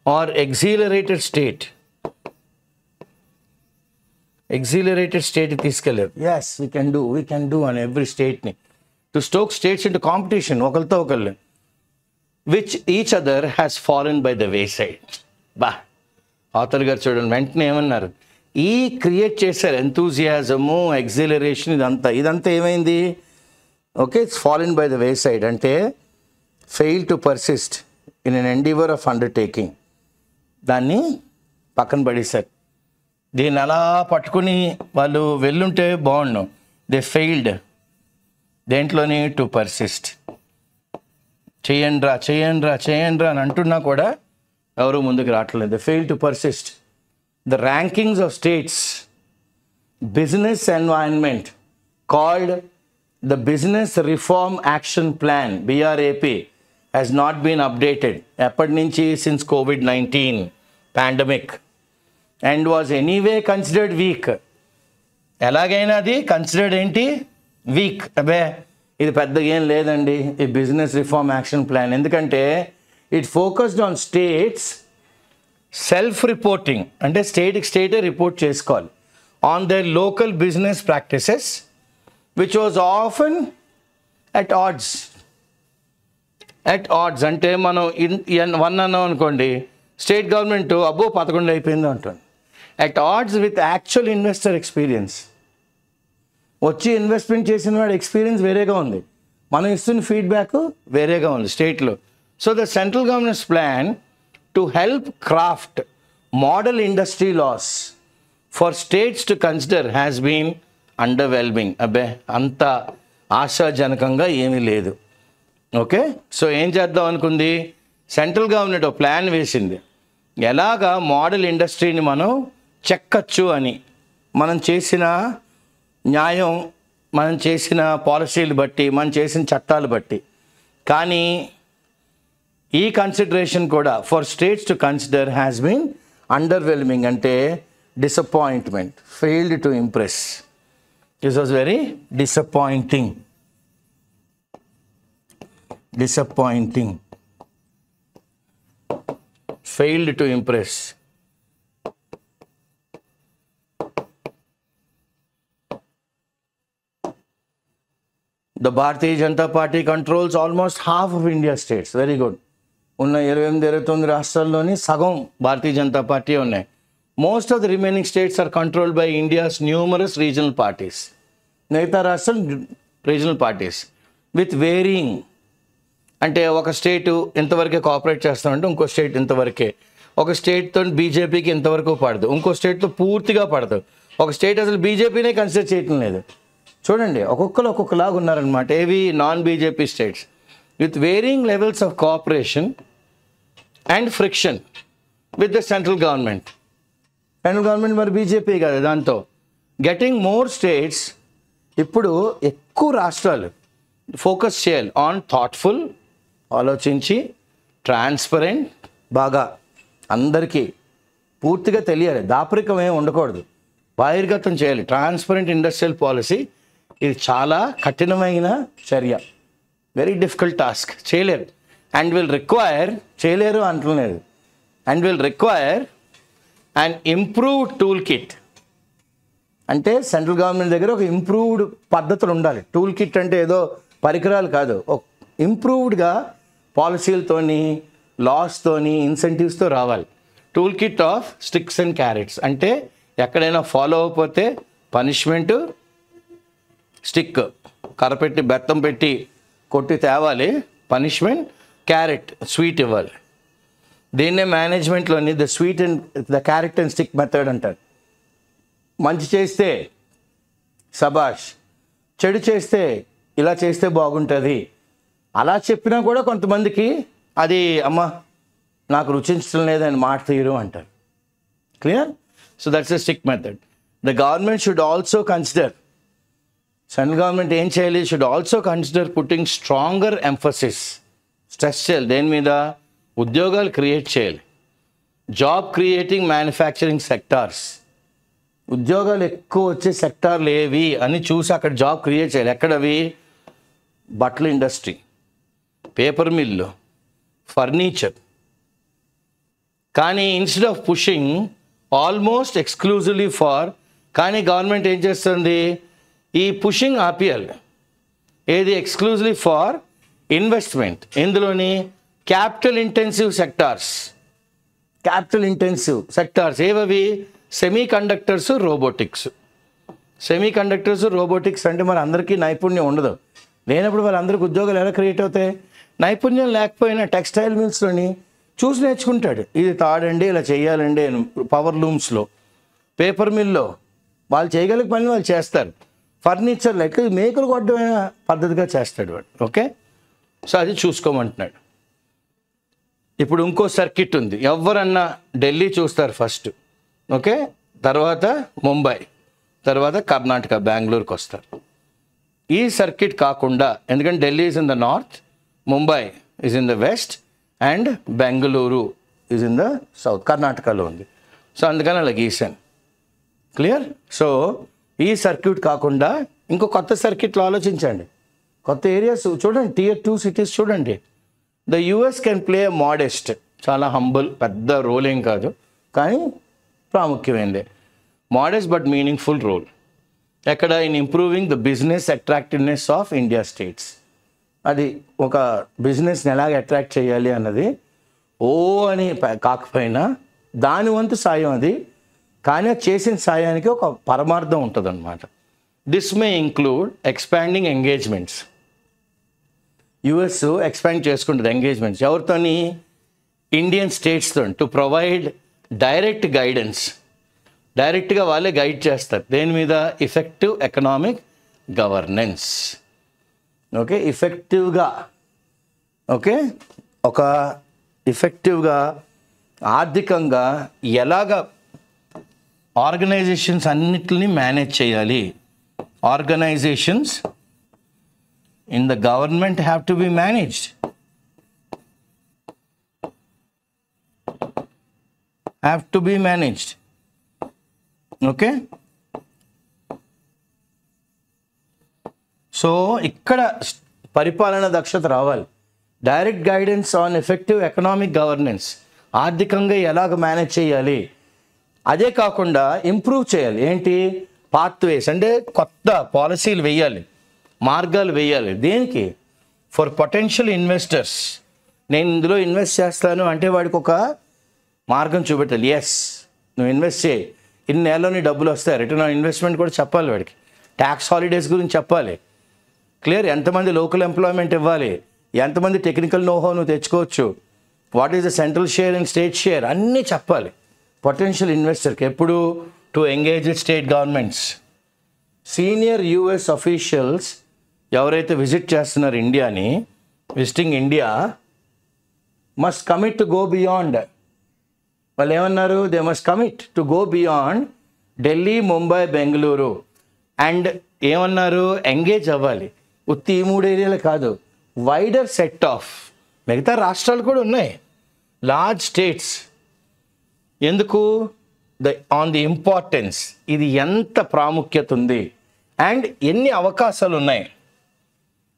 or exhilarated state. Exhilarated state తీసుకెళ్ళారు. Yes, we can do on every state ni to stoke states into competition ఒకళ్ళతో ఒకళ్ళు, which each other has fallen by the wayside. బా, author గారు చూడండి వెంటనే ఏమన్నారు? ఈ create చేశారు ఎంతూజియాజము, ఎగ్జిలరేషన్, ఇదంతా ఏమైంది? Okay, it's fallen by the wayside అంటే fail to persist in an endeavour of undertaking. దాన్ని పక్కన పడేశారు. దీన్ని అలా పట్టుకుని వాళ్ళు వెళ్ళుంటే బాగుండు. దే ఫెయిల్డ్ దేంట్లోని? To persist. చేయండ్రా అని అంటున్నా కూడా ఎవరు ముందుకు రావట్లేదు. They fail to persist. The rankings of states business environment called the business reform action plan BRAP has not been updated ఎప్పటి నుంచి? since COVID-19 pandemic and was anyway considered weak. ఎలాగైనా అది కన్సిడర్డ్ ఏంటి? వీక్. అబే ఇది పెద్దగా ఏం లేదండి ఈ బిజినెస్ రిఫార్మ్ యాక్షన్ ప్లాన్. ఎందుకంటే it focused on states self reporting, అంటే స్టేటే రిపోర్ట్ చేసుకోవాలి on their local business practices which was often at odds. అంటే మనం 1 అన్నాం అనుకోండి, స్టేట్ గవర్నమెంట్ అబ్బో 11 అయిపోయింది అంటుంది. At odds with actual investor experience. వచ్చి ఇన్వెస్ట్మెంట్ చేసిన వాడి ఎక్స్పీరియన్స్ వేరేగా ఉంది, మనం ఇస్తున్న ఫీడ్బ్యాక్ వేరేగా ఉంది స్టేట్లో. So the central government's plan to help craft model industry laws for states to consider has been underwhelming. అబ్బే అంత ఆశాజనకంగా ఏమీ లేదు. ఓకే, సో ఏం చేద్దాం అనుకుంది, సెంట్రల్ గవర్నమెంట్ ఒక ప్లాన్ వేసింది, ఎలాగా మోడల్ ఇండస్ట్రీని మనం చెక్కచ్చు అని. మనం చేసిన న్యాయం, మనం చేసిన పాలసీలు బట్టి, మనం చేసిన చట్టాలు బట్టి. కానీ ఈ కన్సిడరేషన్ కూడా for states to consider has been underwhelming, అంటే disappointment, failed to impress. This was very disappointing. Failed to impress. The Bharatiya Janata Party controls almost half of India's states. Very good. ఉన్న 28-29 రాష్ట్రాల్లోని సగం భారతీయ జనతా పార్టీ ఉన్నాయి. Most of the remaining states are controlled by India's numerous regional parties. మిగతా రాష్ట్రాలు regional parties with varying, అంటే ఒక స్టేటు ఇంతవరకే cooperate చేస్తామంటే ఇంకో స్టేట్ ఇంతవరకే, ఒక స్టేట్తో బీజేపీకి ఇంతవరకు పడదు, ఇంకో స్టేట్తో పూర్తిగా పడదు, ఒక స్టేట్ అసలు బీజేపీనే కన్సిడర్ చేయటం లేదు. చూడండి, ఒక్కొక్కలాగా ఉన్నారనమాట. ఏవి non BJP states with varying levels of cooperation and friction with the central government. Central government మరి బీజేపీ కదా, దాంతో గెటింగ్ మోర్ స్టేట్స్. ఇప్పుడు ఎక్కువ రాష్ట్రాలు ఫోకస్ చేయాలి ఆన్ థాట్ఫుల్, ఆలోచించి, ట్రాన్స్పరెంట్, బాగా అందరికీ పూర్తిగా తెలియాలి, దాపరికం ఏమి ఉండకూడదు, బహిర్గతం చేయాలి. ట్రాన్స్పరెంట్ ఇండస్ట్రియల్ పాలసీ ఇది చాలా కఠినమైన చర్య, వెరీ డిఫికల్ట్ టాస్క్, చేయలేరు. అండ్ విల్ రిక్వైర్, చేయలేరు అంటలేదు, and will require and improved tool kit. అంటే సెంట్రల్ గవర్నమెంట్ దగ్గర ఒక ఇంప్రూవ్డ్ పద్ధతులు ఉండాలి. టూల్ కిట్ అంటే ఏదో పరికరాలు కాదు, ఒక ఇంప్రూవ్డ్గా పాలసీలతోని, లాస్తోని, ఇన్సెంటివ్స్తో రావాలి. Tool kit of sticks and carrots, అంటే ఎక్కడైనా ఫాలో అవ్వకపోతే పనిష్మెంటు, స్టిక్ కర్రపెట్టి బెత్తం పెట్టి కొట్టి తేవాలి, పనిష్మెంట్, క్యారెట్ స్వీట్ ఇవ్వాలి. దీన్నే మేనేజ్మెంట్లోని the carrot and stick method అంటారు. మంచి చేస్తే సబాష్, చెడు చేస్తే ఇలా చేస్తే బాగుంటుంది. అలా చెప్పినా కూడా కొంతమందికి అది అమ్మ నాకు రుచించడం లేదని మాట తీరు అంటారు. Clear? So that's the stick method. The government should also consider, central government ఏం చేయాలి, should also consider putting stronger emphasis, stress చేయాలి దేని మీద, ఉద్యోగాలు క్రియేట్ చేయాలి. జాబ్ క్రియేటింగ్ మ్యానుఫ్యాక్చరింగ్ సెక్టార్స్, ఉద్యోగాలు ఎక్కువ వచ్చే సెక్టార్లు ఏవి అని చూసి అక్కడ జాబ్ క్రియేట్ చేయాలి. ఎక్కడవి, బట్టల ఇండస్ట్రీ, పేపర్ మిల్లు, ఫర్నిచర్. కానీ instead of pushing almost exclusively far, కానీ గవర్నమెంట్ ఏం చేస్తుంది, ఈ పుషింగ్ ఆపియాలి. ఏది, ఎక్స్క్లూజివ్లీ ఫార్ ఇన్వెస్ట్మెంట్. ఇందులోని capital intensive sectors, capital intensive sectors ఏవవి, semiconductors, robotics. Semiconductors, robotics అంటే మరి అందరికీ నైపుణ్యం ఉండదు. లేనప్పుడు వాళ్ళందరికీ ఉద్యోగాలు ఎలా క్రియేట్ అవుతాయి, నైపుణ్యం లేకపోయినా టెక్స్టైల్ మిల్స్లోని చూసి నేర్చుకుంటాడు, ఇది తాడండి ఇలా చేయాలండి, పవర్ లూమ్స్లో, పేపర్ మిల్లో వాళ్ళు చేయగలిగే పని వాళ్ళు చేస్తారు. ఫర్నిచర్లో ఎక్కడ మేకులు కొట్టడమైన పద్ధతిగా చేస్తాడు వాడు. ఓకే, సో అది చూసుకోమంటున్నాడు. ఇప్పుడు ఇంకో సర్కిట్ ఉంది, ఎవరన్నా ఢిల్లీ చూస్తారు ఫస్ట్, ఓకే, తర్వాత ముంబై, తర్వాత కర్ణాటక, బెంగళూరుకి వస్తారు. ఈ సర్కిట్ కాకుండా, ఎందుకంటే Delhi is in the north, Mumbai is in the west and Bengaluru is in the south, కర్ణాటకలో ఉంది. సో అందుకని అలా గీసాను. క్లియర్? సో ఈ సర్క్యూట్ కాకుండా ఇంకో కొత్త సర్క్యూట్లో ఆలోచించండి, కొత్త ఏరియాస్ చూడండి, Tier 2 సిటీస్ చూడండి. The US can play modest, చాలా హంబుల్, పెద్ద రోల్ ఏం కాదు కానీ ప్రాముఖ్యమైనదే, మోడెస్ట్ బట్ మీనింగ్ఫుల్ రోల్. ఎక్కడ, in improving the business attractiveness of India states. అది ఒక బిజినెస్ని ఎలాగ అట్రాక్ట్ చేయాలి అన్నది ఓ అని కాకపోయినా దాని వంతు సాయం అది, కానీ చేసిన సాయానికి ఒక పరమార్థం ఉంటుంది అన్నమాట. This may include expanding engagements. US expand చేసుకుంటుంది ఎంగేజ్మెంట్స్ ఎవరితోని, ఇండియన్ స్టేట్స్తో, టు ప్రొవైడ్ డైరెక్ట్ గైడెన్స్. డైరెక్ట్గా వాళ్ళే గైడ్ చేస్తారు దేని మీద, ఎఫెక్టివ్ ఎకనామిక్ గవర్నెన్స్. ఓకే, ఎఫెక్టివ్గా, ఓకే, ఒక ఎఫెక్టివ్గా ఆర్థికంగా ఎలాగ ఆర్గనైజేషన్స్ అన్నిటిని మేనేజ్ చేయాలి. Organizations in the government have to be managed. Have to be managed. Okay, so ఇక్కడ పరిపాలన దక్షత రావాలి. Direct guidance on effective economic governance, ఆర్థికంగా ఎలాగ మేనేజ్ చేయాలి. అదే కాకుండా ఇంప్రూవ్ చేయాలి. ఏంటి? పాత్వేస్ అంటే కొత్త పాలసీలు వేయాలి, మార్గాలు వేయాలి. దేనికి? For potential investors. నేను ఇందులో ఇన్వెస్ట్ చేస్తాను అంటే వాడికి ఒక మార్గం చూపెట్టాలి. ఎస్, నువ్వు ఇన్వెస్ట్ చేయి, ఇన్నేళ్ళలో నీ డబ్బులు వస్తాయి. రిటర్న్ ఆన్ ఇన్వెస్ట్మెంట్ కూడా చెప్పాలి వాడికి. ట్యాక్స్ హాలిడేస్ గురించి చెప్పాలి. క్లియర్? ఎంతమంది లోకల్ ఎంప్లాయ్మెంట్ ఇవ్వాలి, ఎంతమంది టెక్నికల్ నోహో నువ్వు తెచ్చుకోవచ్చు, what is the central share and state share అన్నీ చెప్పాలి పొటెన్షియల్ ఇన్వెస్టర్కి. ఎప్పుడు? To engage with state governments. Senior US officials ఎవరైతే విజిట్ చేస్తున్నారు ఇండియాని, visiting India, must commit to go beyond. వాళ్ళు ఏమన్నారు? They must commit to go beyond Delhi, Mumbai, Bengaluru. And ఏమన్నారు? ఎంగేజ్ అవ్వాలి. ఉత్తి ఈ 3 ఏరియాలు కాదు, వైడర్ సెట్ ఆఫ్ మిగతా రాష్ట్రాలు కూడా ఉన్నాయి, లార్జ్ స్టేట్స్. ఎందుకు? ఆన్ ది ఇంపార్టెన్స్, ఇది ఎంత ప్రాముఖ్యత ఉంది అండ్ ఎన్ని అవకాశాలు ఉన్నాయి.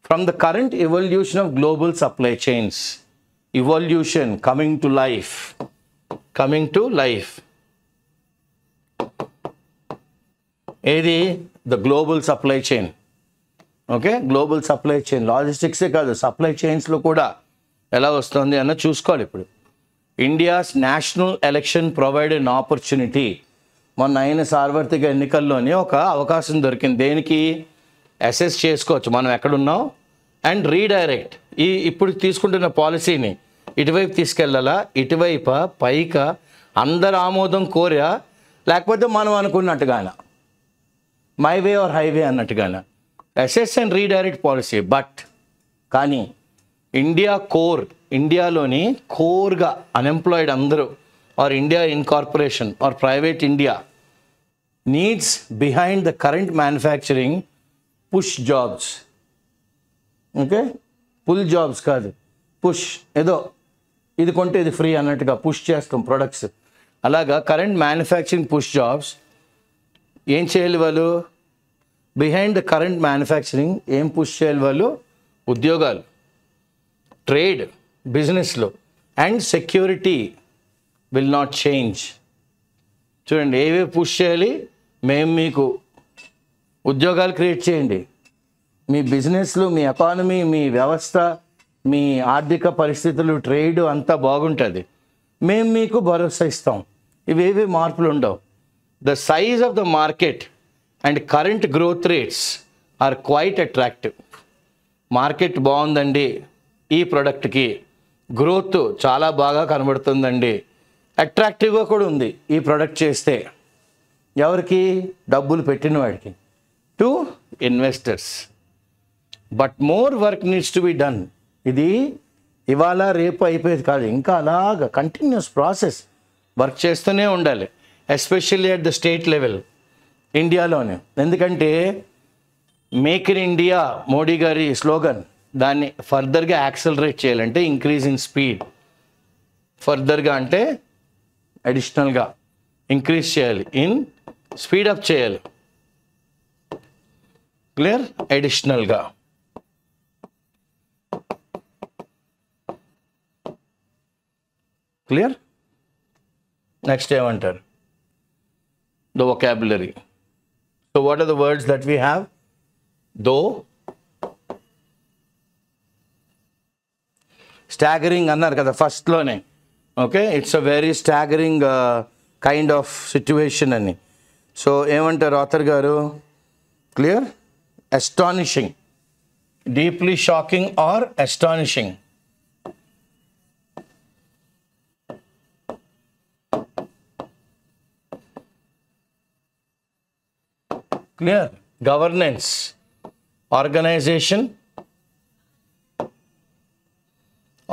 From the current evolution of global supply chains, evolution coming to life, coming to life. ఏది? The global supply chain. Okay, global supply chain లాజిస్టిక్సే కాదు, సప్లై చైన్స్లో కూడా ఎలా వస్తుంది అన్న చూసుకోవాలి. ఇప్పుడు India's national election provide an opportunity. మొన్న అయిన సార్వత్రిక ఎన్నికల్లోనే ఒక అవకాశం దొరికింది. దేనికి? అసెస్ చేసుకోవచ్చు మనం ఎక్కడున్నాం అండ్ రీడైరెక్ట్ ఇప్పుడు తీసుకుంటున్న పాలసీని ఇటువైపు తీసుకెళ్ళాలా, ఇటువైపా, పైకా, అందరు ఆమోదం కోరా, లేకపోతే మనం అనుకున్నట్టుగానా, మై వే ఆర్ హైవే అన్నట్టుగానా. Assess and redirect policy. But కానీ ఇండియాలోని కోర్గా అన్ఎంప్లాయిడ్ అందరూ, or India incorporation or private India needs behind the current manufacturing push jobs. Okay, pull jobs కాదు, పుష్. ఏదో ఇది కొంటే ఇది ఫ్రీ అన్నట్టుగా పుష్ చేస్తాం ప్రొడక్ట్స్. అలాగా కరెంట్ మ్యానుఫ్యాక్చరింగ్ పుష్ జాబ్స్ ఏం చేయాలి వాళ్ళు? బిహైండ్ ద కరెంట్ మ్యానుఫ్యాక్చరింగ్ ఏం పుష్ చేయాలి వాళ్ళు? ఉద్యోగాలు, ట్రేడ్, బిజినెస్లో. And security will not change. చూడండి, ఏవే పుష్ చేయాలి? మేము మీకు ఉద్యోగాలు క్రియేట్ చేయండి, మీ బిజినెస్లు, మీ ఎకానమీ, మీ వ్యవస్థ, మీ ఆర్థిక పరిస్థితులు, ట్రేడ్ అంతా బాగుంటుంది, మేము మీకు భరోసా ఇస్తాం. ఇవేవి మార్పులు ఉండవు. The size of the market and current growth rates are quite attractive. Market బాగుందండి, ఈ ప్రోడక్ట్కి గ్రోత్ చాలా బాగా కనబడుతుందండి, అట్రాక్టివ్గా కూడా ఉంది ఈ ప్రోడక్ట్ చేస్తే. ఎవరికి? డబ్బులు పెట్టిన వాడికి, to investors. But more work needs to be done. ఇది ఇవాళ రేపు అయిపోయేది కాదు, ఇంకా అలాగా కంటిన్యూస్ ప్రాసెస్, వర్క్ చేస్తూనే ఉండాలి. Especially at the state level ఇండియాలోనే. ఎందుకంటే మేక్ ఇన్ ఇండియా మోడీ గారి స్లోగన్, దాన్ని ఫర్దర్గా యాక్సలరేట్ చేయాలంటే ఇంక్రీజ్ ఇన్ స్పీడ్. ఫర్దర్గా అంటే అడిషనల్గా ఇంక్రీజ్ చేయాలి, ఇన్ స్పీడప్ చేయాలి. క్లియర్? అడిషనల్గా. క్లియర్? నెక్స్ట్ ఏమంటారు? The vocabulary. So what are the words that we have? Though, staggering అన్నారు కదా ఫస్ట్లోనే. Okay, it's a very staggering kind of situation అని. సో ఏమంటారు ఆథర్ గారు? Clear? Astonishing, deeply shocking or astonishing. Clear? Governance, organization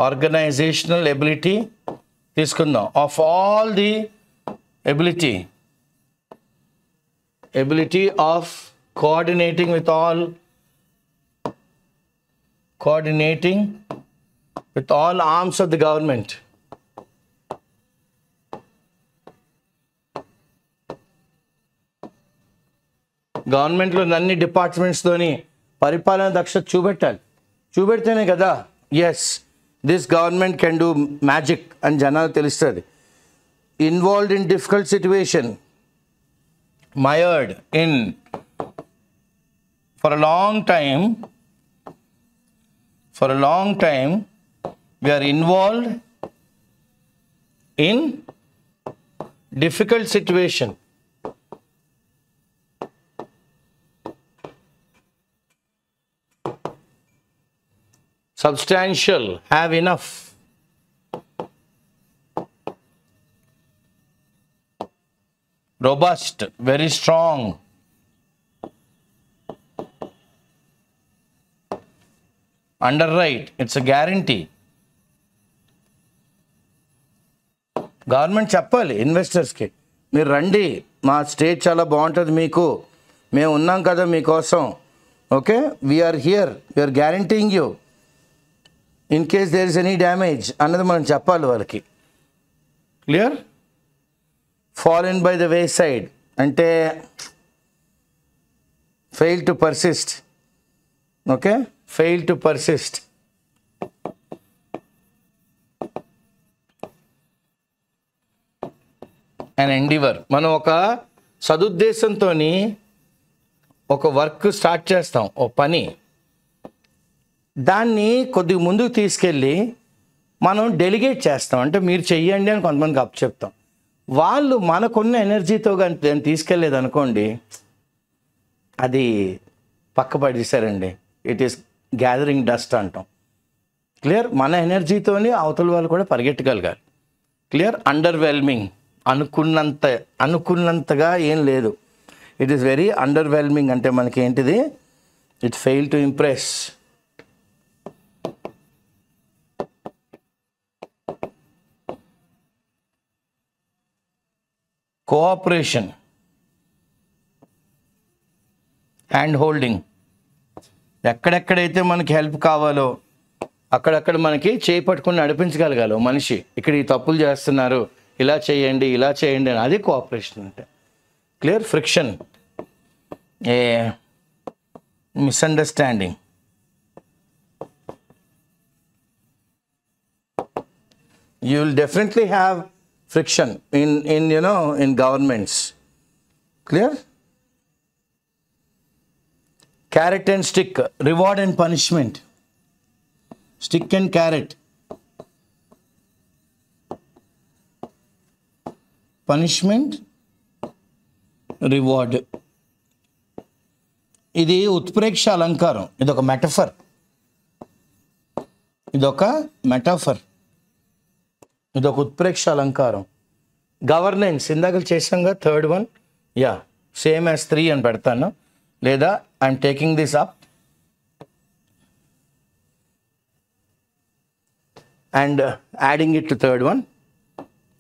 organizational ability తీసుకుందాం. Of all the ability of coordinating with all arms of the government. గవర్నమెంట్లో అన్ని డిపార్ట్మెంట్స్తోని పరిపాలన దక్షత చూపెడితేనే కదా yes this government can do magic అని జనాలు తెలుస్తుంది. Involved in difficult situation, mired in for a long time we are involved in difficult situation. Substantial, have enough. Robust, very strong. Underwrite, it's a guarantee. Government చెప్పాలి ఇన్వెస్టర్స్కి, మీరు రండి, మా state చాలా బాగుంటుంది, మీకు మేము ఉన్నాం కదా మీకోసం, okay, we're here, we're guaranteeing you in case there is any damage అన్నది మనం చెప్పాలి వాళ్ళకి. Clear? Fallen by the wayside అంటే fail to persist. Okay, fail to persist. And endeavour, మనం ఒక సదుద్దేశంతో ఒక వర్క్ స్టార్ట్ చేస్తాం, ఓ పని, దాన్ని కొద్దిగా ముందుకు తీసుకెళ్ళి మనం డెలిగేట్ చేస్తాం, అంటే మీరు చెయ్యండి అని కొంతమందికి అప్పచెప్తాం. వాళ్ళు మనకున్న ఎనర్జీతో కానీ దాన్ని తీసుకెళ్ళలేదు అనుకోండి, అది పక్క పడేశారండి, ఇట్ ఈస్ గ్యాదరింగ్ డస్ట్ అంటాం. క్లియర్? మన ఎనర్జీతోని అవతల వాళ్ళు కూడా పరిగెట్టగలగాలి. క్లియర్? అండర్వెల్మింగ్, అనుకున్నంతగా ఏం లేదు, ఇట్ ఈస్ వెరీ అండర్వెల్మింగ్. అంటే మనకి ఏంటిది, it fail to impress. Cooperation, hand holding, ఎక్కడెక్కడైతే మనకి హెల్ప్ కావాలో అక్కడక్కడ మనకి చేయి పట్టుకుని నడిపించగలగాలి మనిషి. ఇక్కడ ఈ తప్పులు చేస్తున్నారు, ఇలా చేయండి అని, అది కోఆపరేషన్ అంటే. Clear? Friction, A misunderstanding. You will definitely have friction in governments. Clear? Carrot and stick, reward and punishment. Stick and carrot, punishment, reward. ఇది ఉత్ప్రేక్ష అలంకారం, ఇదొక మెటఫర్, ఇదొక ఉత్ప్రేక్ష అలంకారం. గవర్నెన్స్ ఇందాక చేసాంగా, third one, yeah, same as 3 అని పెడతాను, లేదా I'm taking this up and adding it to third one.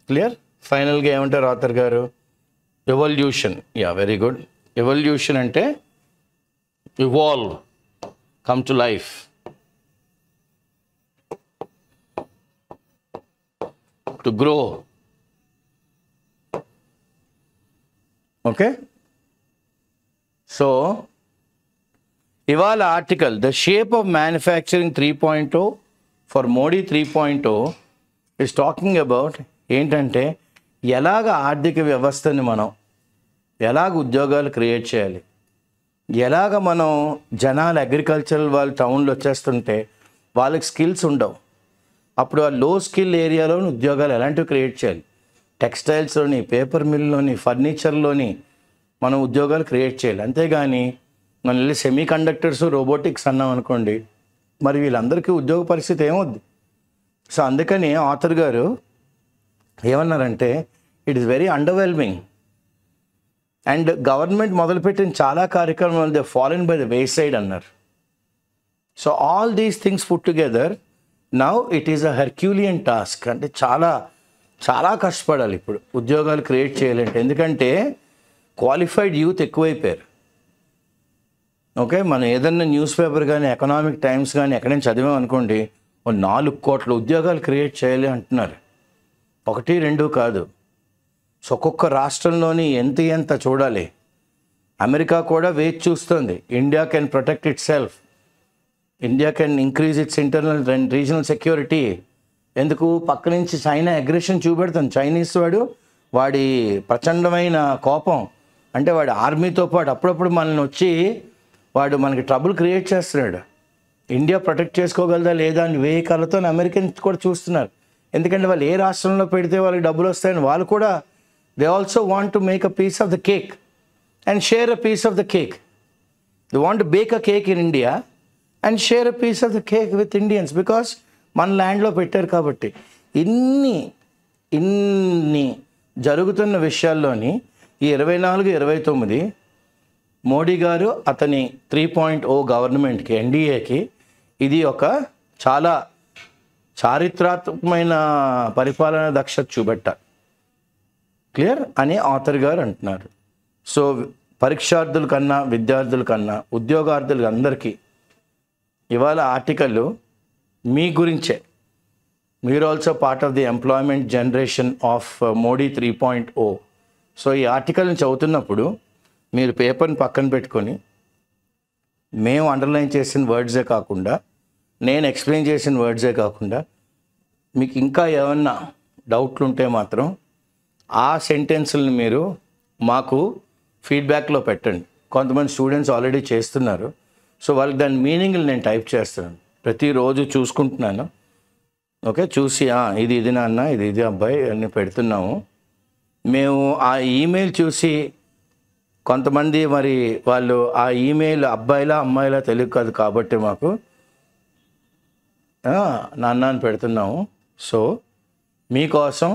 Clear? ఫైనల్గా ఏమంటారు ఆథర్ గారు? Evolution. Yeah, very good. Evolution అంటే evolve, come to life. To grow. Okay? So, ఇవాళ article the shape of manufacturing 3.0 for Modi 3.0 is talking about ఏంటంటే ఎలాగ ఆర్థిక వ్యవస్థని మనం ఎలాగ ఉద్యోగాలు క్రియేట్ చేయాలి, ఎలాగ మనం జనాలు అగ్రికల్చరల్ వాళ్ళు టౌన్లో వచ్చేస్తుంటే వాళ్ళకి స్కిల్స్ ఉండవు, అప్పుడు ఆ లో స్కిల్ ఏరియాలోని ఉద్యోగాలు ఎలాంటివి క్రియేట్ చేయాలి, టెక్స్టైల్స్లోని, పేపర్ మిల్లోని, ఫర్నిచర్లోని మనం ఉద్యోగాలు క్రియేట్ చేయాలి. అంతేగాని మనం వెళ్ళి సెమీ కండక్టర్స్, రోబోటిక్స్ అన్నాం అనుకోండి, మరి వీళ్ళందరికీ ఉద్యోగ పరిస్థితి ఏమవుద్ది? సో అందుకని ఆథర్ గారు ఏమన్నారంటే it is very underwhelming. And government మొదలుపెట్టిన చాలా కార్యక్రమాలు they fallen by the wayside అన్నారు. So all these things put together now it is a herculean task. అంటే చాలా చాలా కష్టపడాలి ఇప్పుడు ఉద్యోగాలు క్రియేట్ చేయాలంటే. ఎందుకంటే క్వాలిఫైడ్ యూత్ ఎక్కువైపోయారు. ఓకే, మనం ఏదన్నా న్యూస్ పేపర్ కానీ ఎకనామిక్ టైమ్స్ కానీ ఎక్కడైనా చదివాం అనుకోండి, 4 కోట్ల ఉద్యోగాలు క్రియేట్ చేయాలి అంటున్నారు. 1, 2 కాదు. సో ఒక్కొక్క రాష్ట్రంలోని ఎంత చూడాలి. అమెరికా కూడా వేచి చూస్తుంది. India can protect it self, India can increase it's internal and regional security. ఎందుకు పక్క నుంచి చైనా అగ్రెషన్ చూపెడుతుంది. చైనీస్ వాడి ప్రచండమైన కోపం, అంటే వాడి ఆర్మీతో పాటు అప్పుడప్పుడు మనల్ని వచ్చి వాడు మనకి ట్రబుల్ క్రియేట్ చేస్తున్నాడు. ఇండియా ప్రొటెక్ట్ చేసుకోగలదా లేదా అని వేయికలతో అమెరికన్స్ కూడా చూస్తున్నారు. ఎందుకంటే వాళ్ళు ఏ రాష్ట్రంలో పెడితే వాళ్ళకి డబ్బులు వస్తాయని వాళ్ళు కూడా they also want to make a piece of the cake and share a piece of the cake. They want to bake a cake in India and share a piece of the cake with Indians, because మన ల్యాండ్లో పెట్టారు కాబట్టి. ఇన్ని జరుగుతున్న విషయాల్లోని ఈ 24, 29 మోడీ గారు అతని 3.0 గవర్నమెంట్కి, ఎన్డీఏకి ఇది ఒక చాలా చారిత్రాత్మకమైన పరిపాలన దక్షత చూపెట్టారు. క్లియర్ అని ఆథర్ గారు అంటున్నారు. సో పరీక్షార్థుల కన్నా, విద్యార్థుల కన్నా, ఉద్యోగార్థులు అందరికీ ఇవాళ ఆర్టికల్ మీ గురించే. మీరు also part of the employment generation of Modi 3.0. So ఈ ఆర్టికల్ని చదువుతున్నప్పుడు మీరు పేపర్ని పక్కన పెట్టుకొని, మేము అండర్లైన్ చేసిన వర్డ్సే కాకుండా, నేను ఎక్స్ప్లెయిన్ చేసిన వర్డ్సే కాకుండా, మీకు ఇంకా ఏమన్నా డౌట్లు ఉంటే మాత్రం ఆ సెంటెన్స్ని మీరు మాకు ఫీడ్బ్యాక్లో పెట్టండి. కొంతమంది స్టూడెంట్స్ ఆల్రెడీ చేస్తున్నారు. సో వాళ్ళకి దాని మీనింగ్లు నేను టైప్ చేస్తున్నాను, ప్రతిరోజు చూసుకుంటున్నాను. ఓకే, చూసి ఇది నాన్న, ఇది అబ్బాయి అన్నీ పెడుతున్నాము. మేము ఆ ఈమెయిల్ చూసి కొంతమంది మరి వాళ్ళు ఆ ఈమెయిల్ అబ్బాయిలా అమ్మాయిలా తెలియదు కాదు కాబట్టి మాకు నాన్న అని పెడుతున్నాము. సో మీకోసం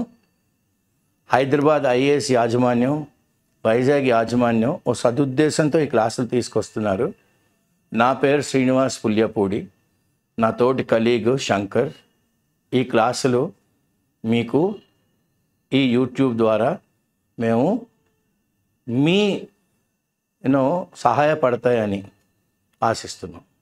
హైదరాబాద్ ఐఏఎస్ యాజమాన్యం, వైజాగ్ యాజమాన్యం ఓ సదుద్దేశంతో ఈ క్లాసులు తీసుకొస్తున్నారు. నా పేరు శ్రీనివాస్ పుల్యపూడి, నా తోటి కలీగ్ శంకర్. ఈ క్లాసులు మీకు ఈ యూట్యూబ్ ద్వారా మేము మీ సహాయపడతాయని ఆశిస్తున్నాం.